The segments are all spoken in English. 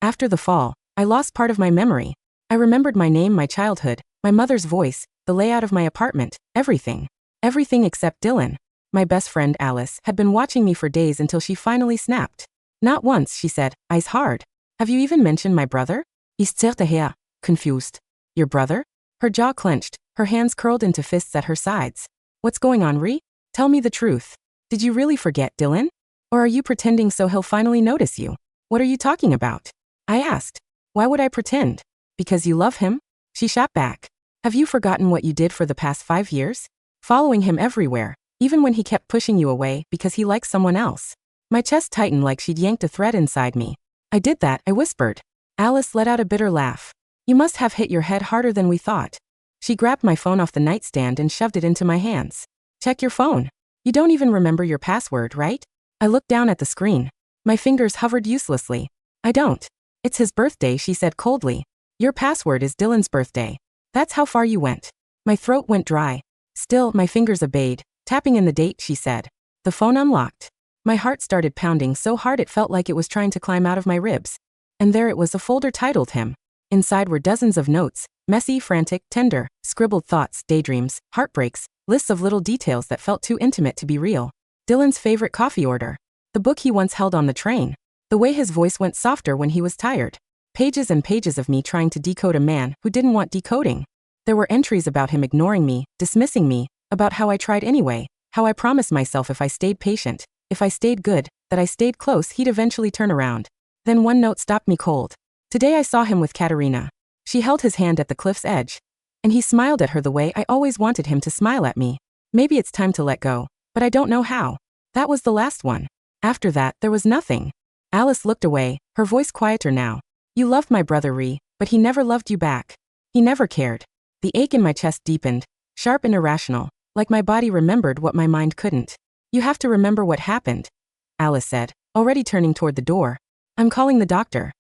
After the fall, I lost part of my memory. I remembered my name, my childhood, my mother's voice, the layout of my apartment, everything. Everything except Dylan. My best friend Alice had been watching me for days until she finally snapped. Not once, she said, eyes hard. Have you even mentioned my brother? Ich zerrte her, confused. Your brother? Her jaw clenched, her hands curled into fists at her sides. What's going on, Ree? Tell me the truth. Did you really forget Dylan? Or are you pretending so he'll finally notice you? What are you talking about? I asked. Why would I pretend? Because you love him? She shot back. Have you forgotten what you did for the past 5 years? Following him everywhere, even when he kept pushing you away because he likes someone else. My chest tightened like she'd yanked a thread inside me. I did that, I whispered. Alice let out a bitter laugh. You must have hit your head harder than we thought. She grabbed my phone off the nightstand and shoved it into my hands. Check your phone. You don't even remember your password, right? I looked down at the screen. My fingers hovered uselessly. I don't. It's his birthday, she said coldly. Your password is Dylan's birthday. That's how far you went. My throat went dry. Still, my fingers obeyed, tapping in the date, she said. The phone unlocked. My heart started pounding so hard it felt like it was trying to climb out of my ribs. And there it was, a folder titled Him. Inside were dozens of notes, messy, frantic, tender, scribbled thoughts, daydreams, heartbreaks, lists of little details that felt too intimate to be real. Dylan's favorite coffee order. The book he once held on the train. The way his voice went softer when he was tired. Pages and pages of me trying to decode a man who didn't want decoding. There were entries about him ignoring me, dismissing me, about how I tried anyway, how I promised myself if I stayed patient, if I stayed good, that I stayed close, he'd eventually turn around. Then one note stopped me cold. Today I saw him with Katerina. She held his hand at the cliff's edge. And he smiled at her the way I always wanted him to smile at me. Maybe it's time to let go, but I don't know how. That was the last one. After that, there was nothing. Alice looked away, her voice quieter now. You loved my brother, Ree, but he never loved you back. He never cared. The ache in my chest deepened, sharp and irrational, like my body remembered what my mind couldn't. You have to remember what happened, Alice said, already turning toward the door. I'm calling the doctor.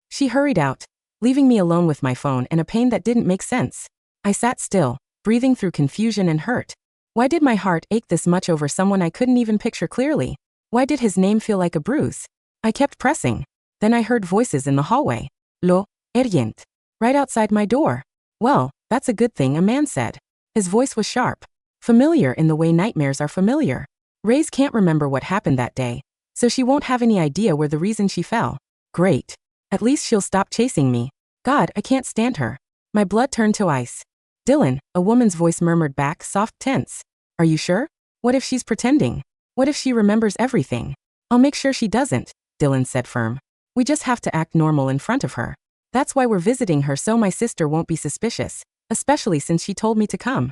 She hurried out, leaving me alone with my phone and a pain that didn't make sense. I sat still, breathing through confusion and hurt. Why did my heart ache this much over someone I couldn't even picture clearly? Why did his name feel like a bruise? I kept pressing. Then I heard voices in the hallway. Lo, yanked. Right outside my door. Well, that's a good thing, a man said. His voice was sharp. Familiar in the way nightmares are familiar. Ray's can't remember what happened that day, so she won't have any idea where the reason she fell. Great. At least she'll stop chasing me. God, I can't stand her. My blood turned to ice. Dylan, a woman's voice murmured back, soft, tense. Are you sure? What if she's pretending? What if she remembers everything? I'll make sure she doesn't, Dylan said firm. We just have to act normal in front of her. That's why we're visiting her, so my sister won't be suspicious, especially since she told me to come.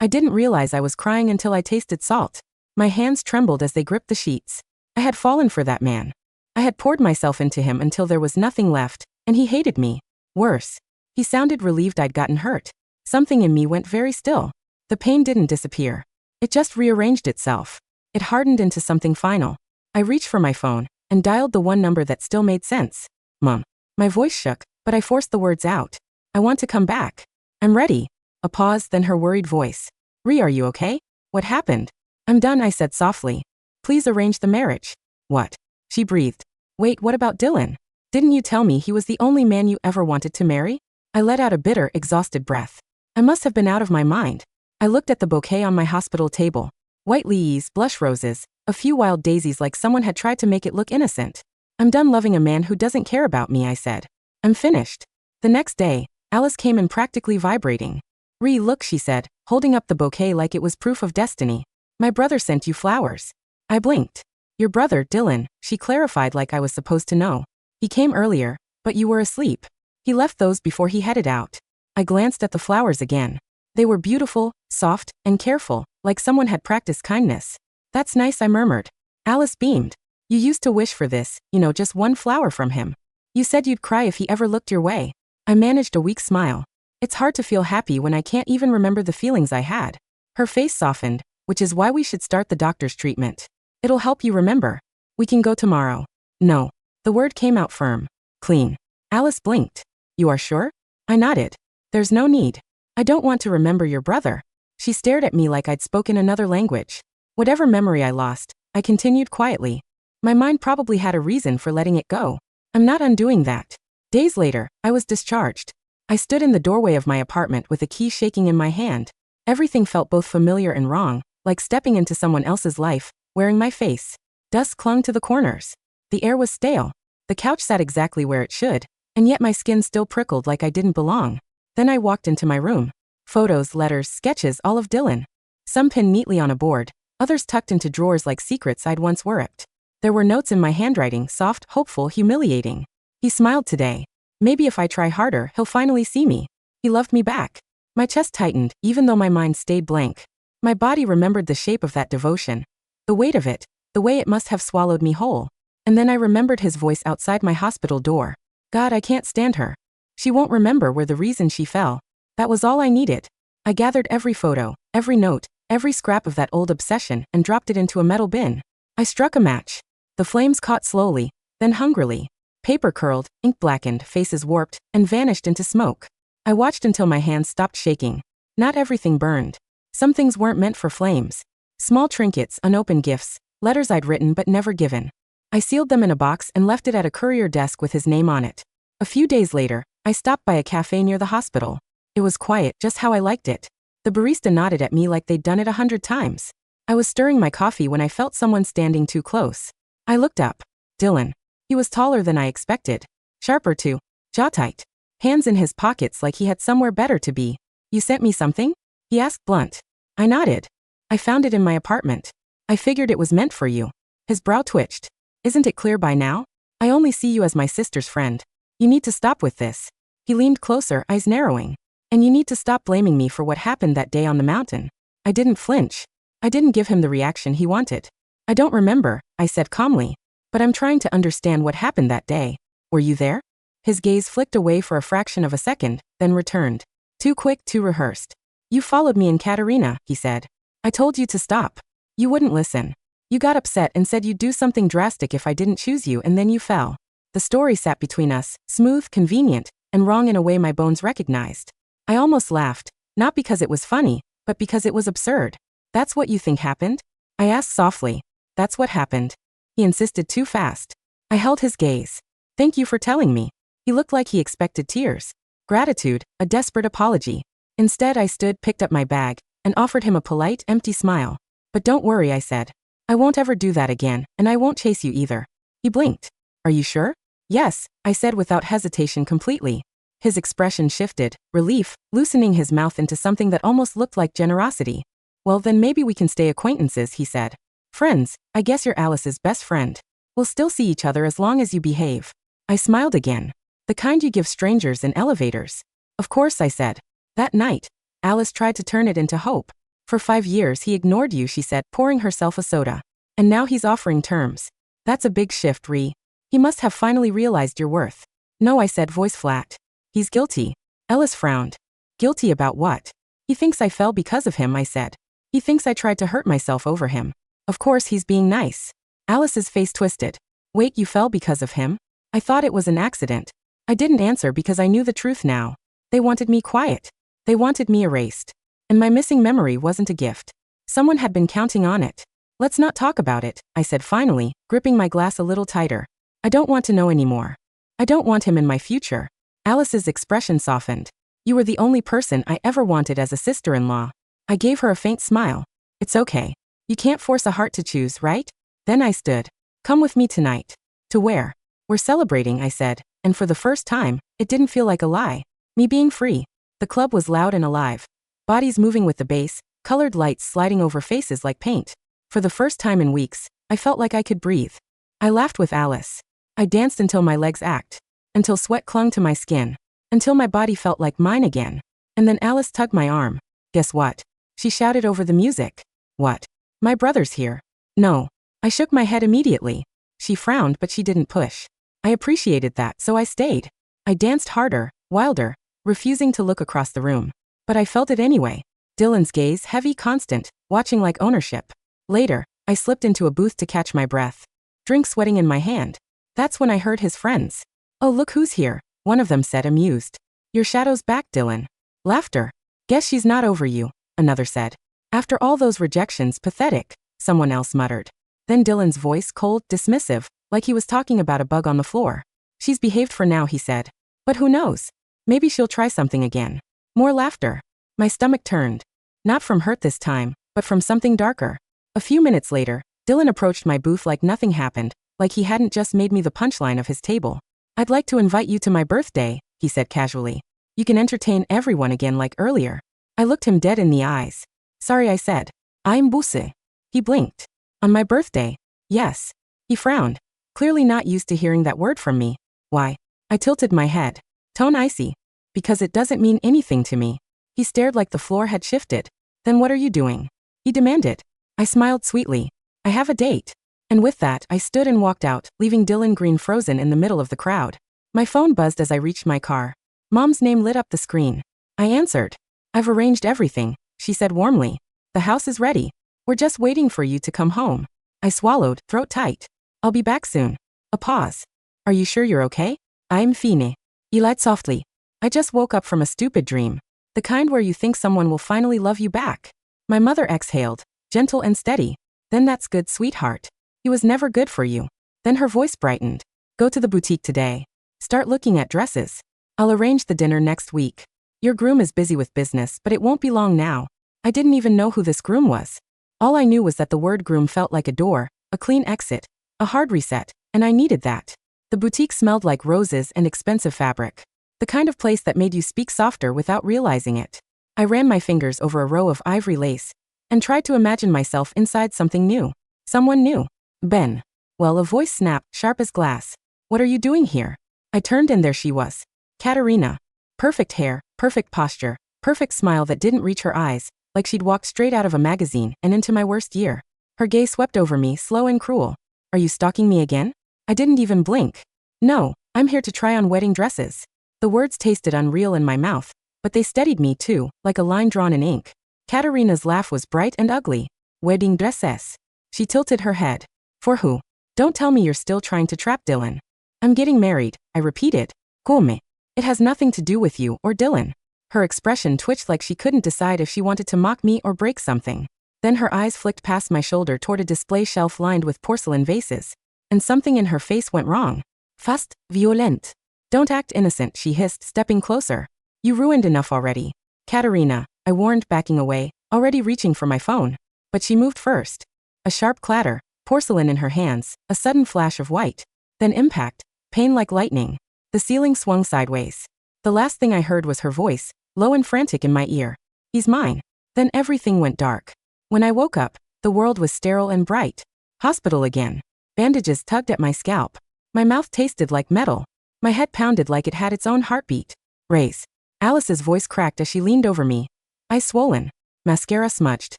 I didn't realize I was crying until I tasted salt. My hands trembled as they gripped the sheets. I had fallen for that man. I had poured myself into him until there was nothing left, and he hated me. Worse. He sounded relieved I'd gotten hurt. Something in me went very still. The pain didn't disappear. It just rearranged itself. It hardened into something final. I reached for my phone and dialed the one number that still made sense. Mom. My voice shook, but I forced the words out. I want to come back. I'm ready. A pause, then her worried voice. Ree, are you okay? What happened? I'm done, I said softly. Please arrange the marriage. What? She breathed. Wait, what about Dylan? Didn't you tell me he was the only man you ever wanted to marry? I let out a bitter, exhausted breath. I must have been out of my mind. I looked at the bouquet on my hospital table. White lilies, blush roses, a few wild daisies, like someone had tried to make it look innocent. I'm done loving a man who doesn't care about me, I said. I'm finished. The next day, Alice came in practically vibrating. Ree, look, she said, holding up the bouquet like it was proof of destiny. My brother sent you flowers. I blinked. Your brother, Dylan, she clarified like I was supposed to know. He came earlier, but you were asleep. He left those before he headed out. I glanced at the flowers again. They were beautiful, soft, and careful, like someone had practiced kindness. That's nice, I murmured. Alice beamed. You used to wish for this, just one flower from him. You said you'd cry if he ever looked your way. I managed a weak smile. It's hard to feel happy when I can't even remember the feelings I had. Her face softened, which is why we should start the doctor's treatment. It'll help you remember. We can go tomorrow. No. The word came out firm. Clean. Alice blinked. You are sure? I nodded. There's no need. I don't want to remember your brother. She stared at me like I'd spoken another language. Whatever memory I lost, I continued quietly. My mind probably had a reason for letting it go. I'm not undoing that. Days later, I was discharged. I stood in the doorway of my apartment with a key shaking in my hand. Everything felt both familiar and wrong, like stepping into someone else's life, wearing my face. Dust clung to the corners. The air was stale. The couch sat exactly where it should, and yet my skin still prickled like I didn't belong. Then I walked into my room. Photos, letters, sketches, all of Dylan. Some pinned neatly on a board, others tucked into drawers like secrets I'd once worked. There were notes in my handwriting, soft, hopeful, humiliating. He smiled today. Maybe if I try harder, he'll finally see me. He loved me back. My chest tightened, even though my mind stayed blank. My body remembered the shape of that devotion. The weight of it, the way it must have swallowed me whole. And then I remembered his voice outside my hospital door. God, I can't stand her. She won't remember where the reason she fell. That was all I needed. I gathered every photo, every note, every scrap of that old obsession and dropped it into a metal bin. I struck a match. The flames caught slowly, then hungrily. Paper curled, ink blackened, faces warped, and vanished into smoke. I watched until my hands stopped shaking. Not everything burned. Some things weren't meant for flames. Small trinkets, unopened gifts, letters I'd written but never given. I sealed them in a box and left it at a courier desk with his name on it. A few days later, I stopped by a cafe near the hospital. It was quiet, just how I liked it. The barista nodded at me like they'd done it 100 times. I was stirring my coffee when I felt someone standing too close. I looked up. Dylan. He was taller than I expected. Sharper too. Jaw tight. Hands in his pockets like he had somewhere better to be. You sent me something? He asked blunt. I nodded. I found it in my apartment. I figured it was meant for you. His brow twitched. Isn't it clear by now? I only see you as my sister's friend. You need to stop with this. He leaned closer, eyes narrowing. And you need to stop blaming me for what happened that day on the mountain. I didn't flinch. I didn't give him the reaction he wanted. I don't remember, I said calmly. But I'm trying to understand what happened that day. Were you there? His gaze flicked away for a fraction of a second, then returned. Too quick, too rehearsed. You followed me in Katerina, he said. I told you to stop. You wouldn't listen. You got upset and said you'd do something drastic if I didn't choose you, and then you fell. The story sat between us, smooth, convenient, and wrong in a way my bones recognized. I almost laughed, not because it was funny, but because it was absurd. That's what you think happened? I asked softly. That's what happened. He insisted too fast. I held his gaze. Thank you for telling me. He looked like he expected tears. Gratitude, a desperate apology. Instead, I stood, picked up my bag, and offered him a polite, empty smile. But don't worry, I said. I won't ever do that again, and I won't chase you either. He blinked. Are you sure? Yes, I said without hesitation completely. His expression shifted, relief, loosening his mouth into something that almost looked like generosity. Well, then maybe we can stay acquaintances, he said. Friends, I guess you're Alice's best friend. We'll still see each other as long as you behave. I smiled again. The kind you give strangers in elevators. Of course, I said. That night, Alice tried to turn it into hope. For 5 years he ignored you, she said, pouring herself a soda. And now he's offering terms. That's a big shift, Ree. He must have finally realized your worth. No, I said, voice flat. He's guilty. Alice frowned. Guilty about what? He thinks I fell because of him, I said. He thinks I tried to hurt myself over him. Of course he's being nice. Alice's face twisted. Wait, you fell because of him? I thought it was an accident. I didn't answer because I knew the truth now. They wanted me quiet. They wanted me erased. And my missing memory wasn't a gift. Someone had been counting on it. Let's not talk about it, I said finally, gripping my glass a little tighter. I don't want to know anymore. I don't want him in my future. Alice's expression softened. You were the only person I ever wanted as a sister-in-law. I gave her a faint smile. It's okay. You can't force a heart to choose, right? Then I stood. Come with me tonight. To where? We're celebrating, I said, and for the first time, it didn't feel like a lie. Me being free. The club was loud and alive. Bodies moving with the bass, colored lights sliding over faces like paint. For the first time in weeks, I felt like I could breathe. I laughed with Alice. I danced until my legs ached. Until sweat clung to my skin. Until my body felt like mine again. And then Alice tugged my arm. Guess what? She shouted over the music. What? My brother's here. No. I shook my head immediately. She frowned, but she didn't push. I appreciated that, so I stayed. I danced harder, wilder, refusing to look across the room. But I felt it anyway. Dylan's gaze, heavy, constant, watching like ownership. Later, I slipped into a booth to catch my breath. Drink sweating in my hand. That's when I heard his friends. Oh, look who's here, one of them said, amused. Your shadow's back, Dylan. Laughter. Guess she's not over you, another said. After all those rejections, pathetic, someone else muttered. Then Dylan's voice, cold, dismissive, like he was talking about a bug on the floor. She's behaved for now, he said. But who knows? Maybe she'll try something again. More laughter. My stomach turned. Not from hurt this time, but from something darker. A few minutes later, Dylan approached my booth like nothing happened, like he hadn't just made me the punchline of his table. I'd like to invite you to my birthday, he said casually. You can entertain everyone again like earlier. I looked him dead in the eyes. Sorry, I said. I'm Busse. He blinked. On my birthday? Yes. He frowned, clearly not used to hearing that word from me. Why? I tilted my head. Tone icy. Because it doesn't mean anything to me. He stared like the floor had shifted. Then what are you doing? He demanded. I smiled sweetly. I have a date. And with that, I stood and walked out, leaving Dylan Green frozen in the middle of the crowd. My phone buzzed as I reached my car. Mom's name lit up the screen. I answered. I've arranged everything, she said warmly. The house is ready. We're just waiting for you to come home. I swallowed, throat tight. I'll be back soon. A pause. Are you sure you're okay? I'm fine. He lied softly. I just woke up from a stupid dream. The kind where you think someone will finally love you back. My mother exhaled, gentle and steady. Then that's good, sweetheart. He was never good for you. Then her voice brightened. Go to the boutique today. Start looking at dresses. I'll arrange the dinner next week. Your groom is busy with business, but it won't be long now. I didn't even know who this groom was. All I knew was that the word groom felt like a door, a clean exit, a hard reset, and I needed that. The boutique smelled like roses and expensive fabric. The kind of place that made you speak softer without realizing it. I ran my fingers over a row of ivory lace and tried to imagine myself inside something new. Someone new. Ben. Well, a voice snapped, sharp as glass. What are you doing here? I turned and there she was. Katerina. Perfect hair, perfect posture, perfect smile that didn't reach her eyes, like she'd walked straight out of a magazine and into my worst year. Her gaze swept over me, slow and cruel. Are you stalking me again? I didn't even blink. No, I'm here to try on wedding dresses. The words tasted unreal in my mouth, but they steadied me too, like a line drawn in ink. Katerina's laugh was bright and ugly. Wedding dresses. She tilted her head. For who? Don't tell me you're still trying to trap Dylan. I'm getting married, I repeated. Come. It has nothing to do with you or Dylan. Her expression twitched like she couldn't decide if she wanted to mock me or break something. Then her eyes flicked past my shoulder toward a display shelf lined with porcelain vases. And something in her face went wrong. Fast, violent. Don't act innocent, she hissed, stepping closer. You ruined enough already. Katerina, I warned, backing away, already reaching for my phone. But she moved first. A sharp clatter, porcelain in her hands, a sudden flash of white. Then impact, pain like lightning. The ceiling swung sideways. The last thing I heard was her voice, low and frantic in my ear. He's mine. Then everything went dark. When I woke up, the world was sterile and bright. Hospital again. Bandages tugged at my scalp. My mouth tasted like metal. My head pounded like it had its own heartbeat. Race. Alice's voice cracked as she leaned over me. Eyes swollen. Mascara smudged.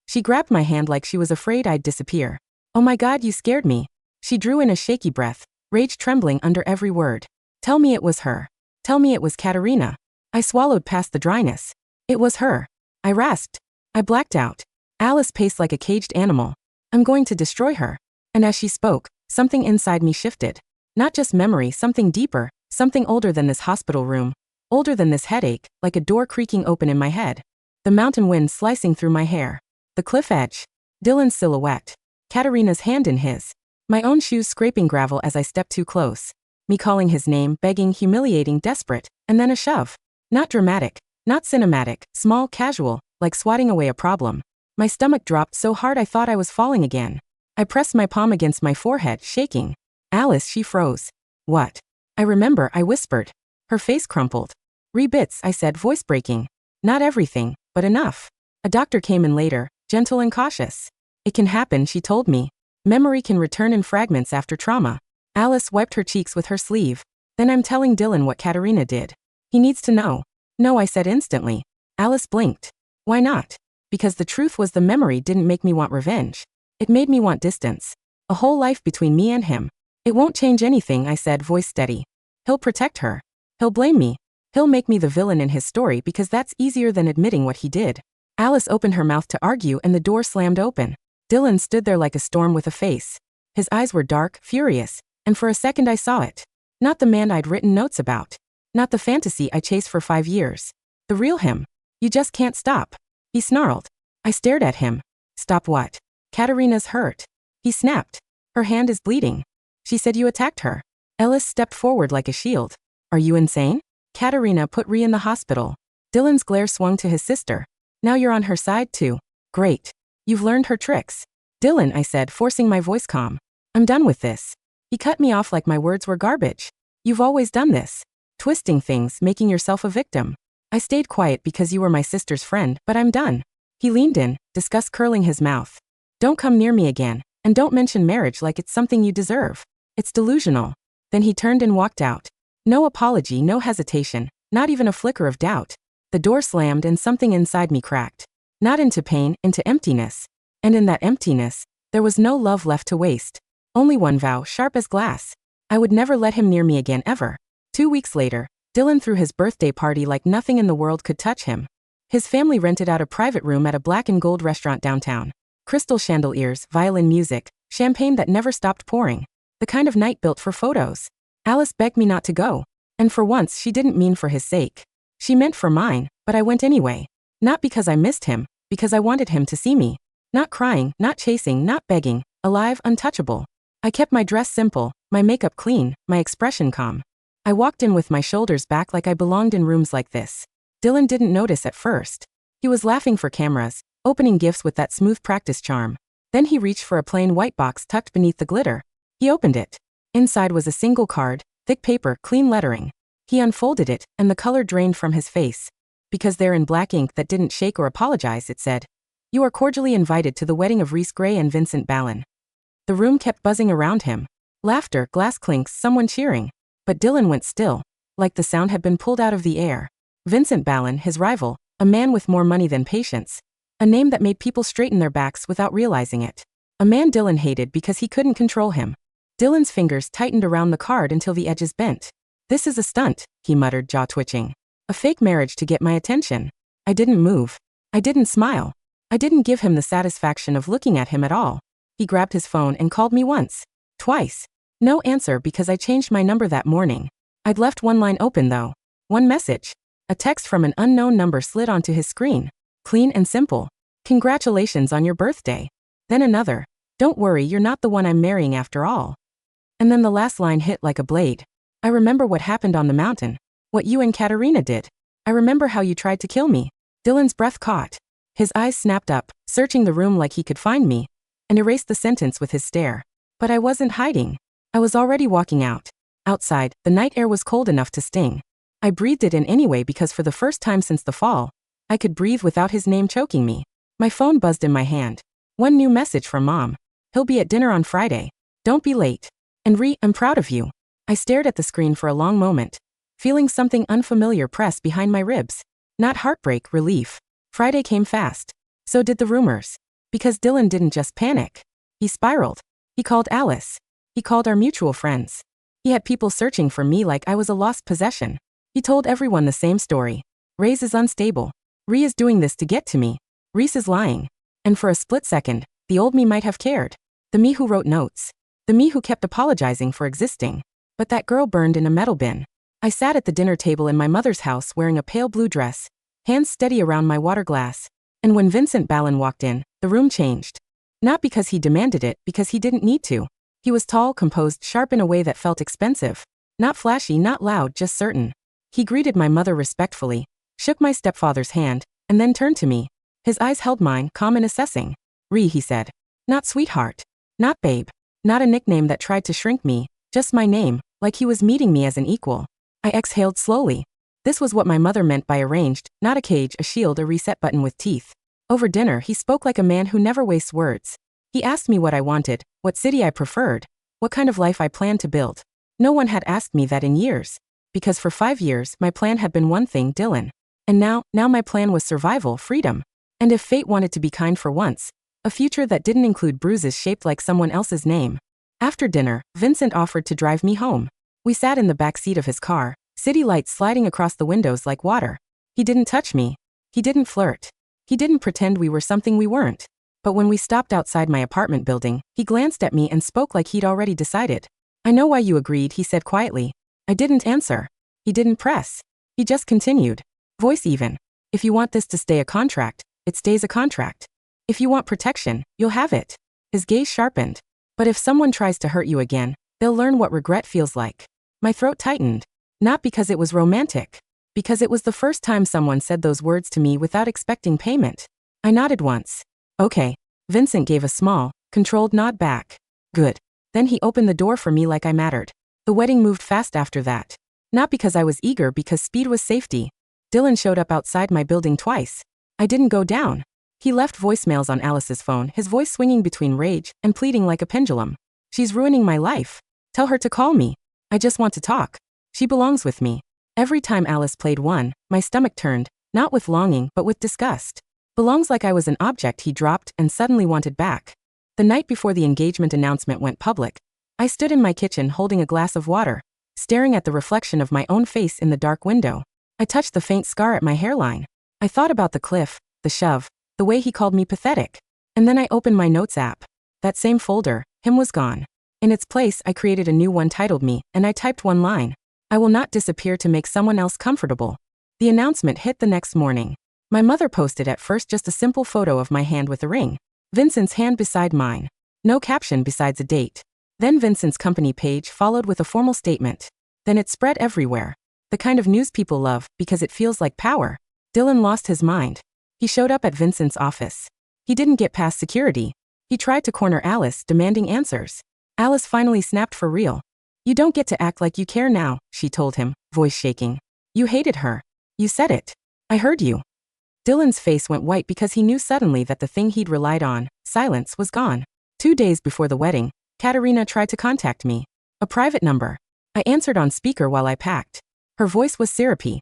She grabbed my hand like she was afraid I'd disappear. Oh my God, you scared me. She drew in a shaky breath, rage trembling under every word. Tell me it was her. Tell me it was Katerina. I swallowed past the dryness. It was her. I rasped. I blacked out. Alice paced like a caged animal. I'm going to destroy her. And as she spoke, something inside me shifted. Not just memory, something deeper, something older than this hospital room. Older than this headache, like a door creaking open in my head. The mountain wind slicing through my hair. The cliff edge. Dylan's silhouette. Katerina's hand in his. My own shoes scraping gravel as I stepped too close. Me calling his name, begging, humiliating, desperate, and then a shove. Not dramatic, not cinematic, small, casual, like swatting away a problem. My stomach dropped so hard I thought I was falling again. I pressed my palm against my forehead, shaking. Alice, she froze. What? I remember, I whispered. Her face crumpled. Rebits, I said, voice breaking. Not everything, but enough. A doctor came in later, gentle and cautious. It can happen, she told me. Memory can return in fragments after trauma. Alice wiped her cheeks with her sleeve. Then I'm telling Dylan what Katerina did. He needs to know. No, I said instantly. Alice blinked. Why not? Because the truth was the memory didn't make me want revenge. It made me want distance. A whole life between me and him. It won't change anything, I said, voice steady. He'll protect her. He'll blame me. He'll make me the villain in his story because that's easier than admitting what he did. Alice opened her mouth to argue and the door slammed open. Dylan stood there like a storm with a face. His eyes were dark, furious, and for a second I saw it. Not the man I'd written notes about. Not the fantasy I chased for 5 years. The real him. You just can't stop. He snarled. I stared at him. Stop what? Katerina's hurt. He snapped. Her hand is bleeding. She said you attacked her. Ellis stepped forward like a shield. Are you insane? Katerina put Rhea in the hospital. Dylan's glare swung to his sister. Now you're on her side too. Great. You've learned her tricks. Dylan, I said, forcing my voice calm. I'm done with this. He cut me off like my words were garbage. You've always done this. Twisting things, making yourself a victim. I stayed quiet because you were my sister's friend, but I'm done. He leaned in, disgust curling his mouth. Don't come near me again, and don't mention marriage like it's something you deserve. It's delusional. Then he turned and walked out. No apology, no hesitation, not even a flicker of doubt. The door slammed and something inside me cracked. Not into pain, into emptiness. And in that emptiness, there was no love left to waste. Only one vow, sharp as glass. I would never let him near me again ever. 2 weeks later, Dylan threw his birthday party like nothing in the world could touch him. His family rented out a private room at a black and gold restaurant downtown. Crystal chandeliers, violin music, champagne that never stopped pouring. The kind of night built for photos. Alice begged me not to go. And for once she didn't mean for his sake. She meant for mine, but I went anyway. Not because I missed him, because I wanted him to see me. Not crying, not chasing, not begging, alive, untouchable. I kept my dress simple, my makeup clean, my expression calm. I walked in with my shoulders back like I belonged in rooms like this. Dylan didn't notice at first. He was laughing for cameras, opening gifts with that smooth practice charm. Then he reached for a plain white box tucked beneath the glitter. He opened it. Inside was a single card, thick paper, clean lettering. He unfolded it, and the color drained from his face. Because there in black ink that didn't shake or apologize, it said, "You are cordially invited to the wedding of Reese Gray and Vincent Ballin." The room kept buzzing around him. Laughter, glass clinks, someone cheering. But Dylan went still, like the sound had been pulled out of the air. Vincent Ballin, his rival, a man with more money than patience. A name that made people straighten their backs without realizing it. A man Dylan hated because he couldn't control him. Dylan's fingers tightened around the card until the edges bent. "This is a stunt," he muttered, jaw twitching. "A fake marriage to get my attention." I didn't move. I didn't smile. I didn't give him the satisfaction of looking at him at all. He grabbed his phone and called me once. Twice. No answer because I changed my number that morning. I'd left one line open though. One message. A text from an unknown number slid onto his screen. Clean and simple. "Congratulations on your birthday." Then another. "Don't worry, you're not the one I'm marrying after all." And then the last line hit like a blade. "I remember what happened on the mountain. What you and Katerina did. I remember how you tried to kill me." Dylan's breath caught. His eyes snapped up, searching the room like he could find me, and erased the sentence with his stare. But I wasn't hiding. I was already walking out. Outside, the night air was cold enough to sting. I breathed it in anyway because for the first time since the fall, I could breathe without his name choking me. My phone buzzed in my hand. One new message from Mom. "He'll be at dinner on Friday. Don't be late. And I'm proud of you." I stared at the screen for a long moment, feeling something unfamiliar press behind my ribs. Not heartbreak, relief. Friday came fast. So did the rumors. Because Dylan didn't just panic. He spiraled. He called Alice. He called our mutual friends. He had people searching for me like I was a lost possession. He told everyone the same story. Ray's is unstable. Rhea is doing this to get to me. Reese is lying. And for a split second, the old me might have cared. The me who wrote notes. The me who kept apologizing for existing. But that girl burned in a metal bin. I sat at the dinner table in my mother's house wearing a pale blue dress, hands steady around my water glass. And when Vincent Ballin walked in, the room changed. Not because he demanded it, because he didn't need to. He was tall, composed, sharp in a way that felt expensive. Not flashy, not loud, just certain. He greeted my mother respectfully, shook my stepfather's hand, and then turned to me. His eyes held mine, calm and assessing. "Ree," he said. "Not sweetheart. Not babe. Not a nickname that tried to shrink me, just my name, like he was meeting me as an equal." I exhaled slowly. This was what my mother meant by arranged, not a cage, a shield, a reset button with teeth. Over dinner, he spoke like a man who never wastes words. He asked me what I wanted, what city I preferred, what kind of life I planned to build. No one had asked me that in years. Because for 5 years, my plan had been one thing, Dylan. And now my plan was survival, freedom. And if fate wanted to be kind for once, a future that didn't include bruises shaped like someone else's name. After dinner, Vincent offered to drive me home. We sat in the back seat of his car, city lights sliding across the windows like water. He didn't touch me. He didn't flirt. He didn't pretend we were something we weren't. But when we stopped outside my apartment building, he glanced at me and spoke like he'd already decided. "I know why you agreed," he said quietly. I didn't answer. He didn't press. He just continued. Voice even. "If you want this to stay a contract, it stays a contract. If you want protection, you'll have it." His gaze sharpened. "But if someone tries to hurt you again, They'll learn what regret feels like. My throat tightened. Not because it was romantic. Because it was the first time someone said those words to me without expecting payment. I nodded once. Okay. Vincent gave a small, controlled nod back. Good. Then he opened the door for me like I mattered. The wedding moved fast after that. Not because I was eager, because speed was safety. Dylan showed up outside my building twice. I didn't go down. He left voicemails on Alice's phone, his voice swinging between rage and pleading like a pendulum. She's ruining my life. Tell her to call me. I just want to talk. She belongs with me. Every time Alice played one, my stomach turned, not with longing but with disgust. Belongs like I was an object he dropped and suddenly wanted back. The night before the engagement announcement went public, I stood in my kitchen holding a glass of water, staring at the reflection of my own face in the dark window. I touched the faint scar at my hairline. I thought about the cliff, the shove, the way he called me pathetic. And then I opened my notes app. That same folder, him, was gone. In its place, I created a new one titled Me, and I typed one line. I will not disappear to make someone else comfortable. The announcement hit the next morning. My mother posted at first just a simple photo of my hand with a ring. Vincent's hand beside mine. No caption besides a date. Then Vincent's company page followed with a formal statement. Then it spread everywhere. The kind of news people love because it feels like power. Dylan lost his mind. He showed up at Vincent's office. He didn't get past security. He tried to corner Alice, demanding answers. Alice finally snapped for real. You don't get to act like you care now, she told him, voice shaking. You hated her. You said it. I heard you. Dylan's face went white because he knew suddenly that the thing he'd relied on, silence, was gone. 2 days before the wedding, Katerina tried to contact me. A private number. I answered on speaker while I packed. Her voice was syrupy.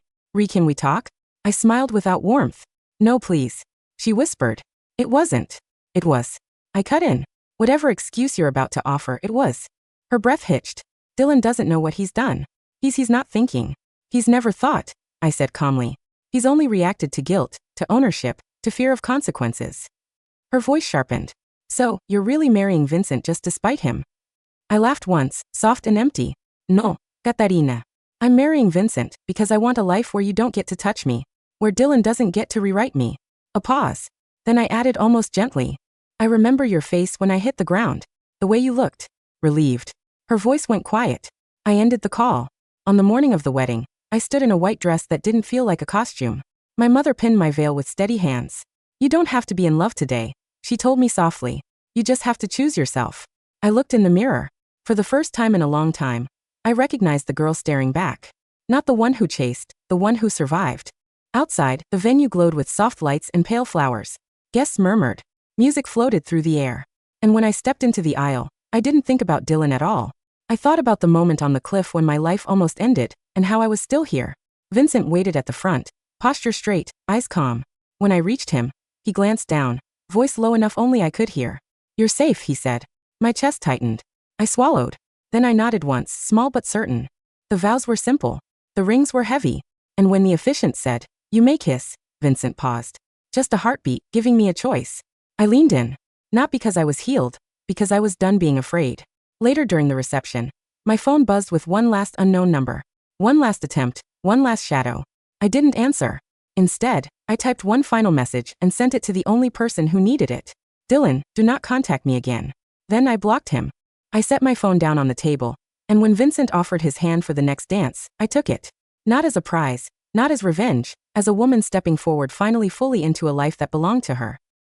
Can we talk? I smiled without warmth. No, please. She whispered. It wasn't. It was. I cut in. Whatever excuse you're about to offer, it was. Her breath hitched. Dylan doesn't know what he's done. He's not thinking. He's never thought, I said calmly. He's only reacted to guilt, to ownership, to fear of consequences. Her voice sharpened. So, you're really marrying Vincent just to spite him? I laughed once, soft and empty. No, Katarina. I'm marrying Vincent because I want a life where you don't get to touch me, where Dylan doesn't get to rewrite me. A pause. Then I added almost gently. I remember your face when I hit the ground. The way you looked. Relieved. Her voice went quiet. I ended the call. On the morning of the wedding, I stood in a white dress that didn't feel like a costume. My mother pinned my veil with steady hands. You don't have to be in love today, she told me softly. You just have to choose yourself. I looked in the mirror. For the first time in a long time, I recognized the girl staring back. Not the one who chased, the one who survived. Outside, the venue glowed with soft lights and pale flowers. Guests murmured. Music floated through the air. And when I stepped into the aisle, I didn't think about Dylan at all. I thought about the moment on the cliff when my life almost ended, and how I was still here. Vincent waited at the front, posture straight, eyes calm. When I reached him, he glanced down, voice low enough only I could hear. You're safe, he said. My chest tightened. I swallowed. Then I nodded once, small but certain. The vows were simple. The rings were heavy. And when the officiant said, you may kiss, Vincent paused. Just a heartbeat, giving me a choice. I leaned in. Not because I was healed, because I was done being afraid. Later during the reception, my phone buzzed with one last unknown number. One last attempt, one last shadow. I didn't answer. Instead, I typed one final message and sent it to the only person who needed it. Dylan, do not contact me again. Then I blocked him. I set my phone down on the table, and when Vincent offered his hand for the next dance, I took it. Not as a prize, not as revenge, as a woman stepping forward finally fully into a life that belonged to her.